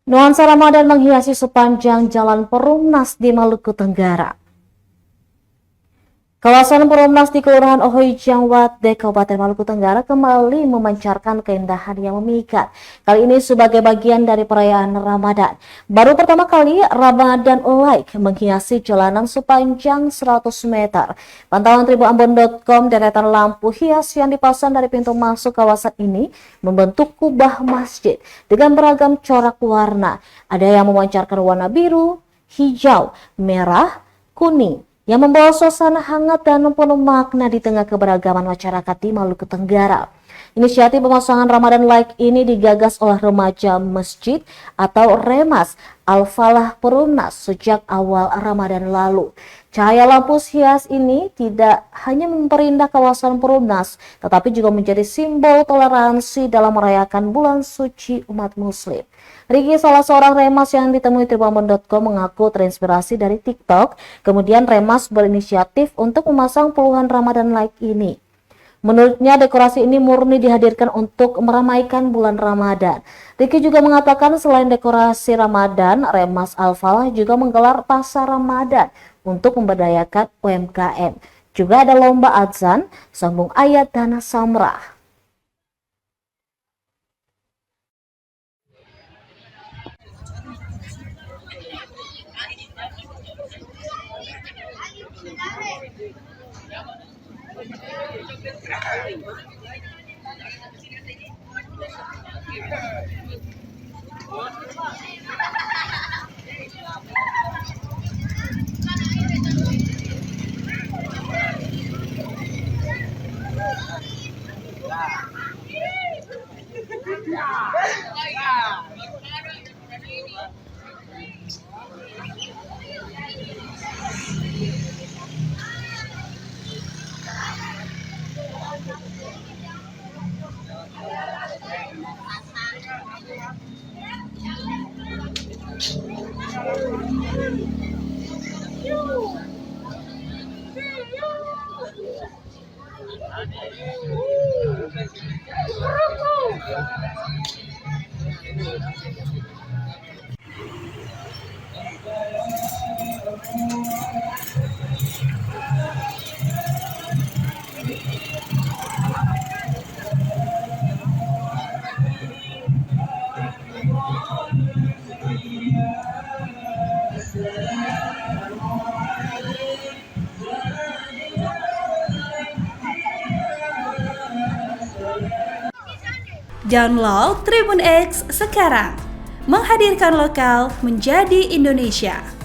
Nuansa Ramadan menghiasi sepanjang Jalan Perumnas di Maluku Tenggara. Kawasan Perumnas di Kelurahan Ohoi Jangwat, Kabupaten Maluku Tenggara kembali memancarkan keindahan yang memikat. Kali ini sebagai bagian dari perayaan Ramadan. Baru pertama kali Ramadan Light menghiasi jalanan sepanjang 100 meter. Pantauan tribuambon.com, deretan lampu hias yang dipasang dari pintu masuk kawasan ini membentuk kubah masjid dengan beragam corak warna. Ada yang memancarkan warna biru, hijau, merah, kuning, yang membawa suasana hangat dan penuh makna di tengah keberagaman masyarakat di Maluku Tenggara. Inisiatif pemasangan Ramadan Light ini digagas oleh remaja masjid atau Remas Al-Falah Perumnas sejak awal Ramadan lalu. Cahaya lampu hias ini tidak hanya memperindah kawasan Perumnas, tetapi juga menjadi simbol toleransi dalam merayakan bulan suci umat muslim. Riki, salah seorang Remas yang ditemui tribuambon.com, mengaku terinspirasi dari TikTok. Kemudian Remas berinisiatif untuk memasang puluhan Ramadan Light ini. Menurutnya dekorasi ini murni dihadirkan untuk meramaikan bulan Ramadan. Riki juga mengatakan selain dekorasi Ramadan, Remas Al-Falah juga menggelar pasar Ramadan untuk memberdayakan UMKM. Juga ada lomba adzan, sambung ayat dan samrah. Download Tribun X sekarang, menghadirkan lokal menjadi Indonesia.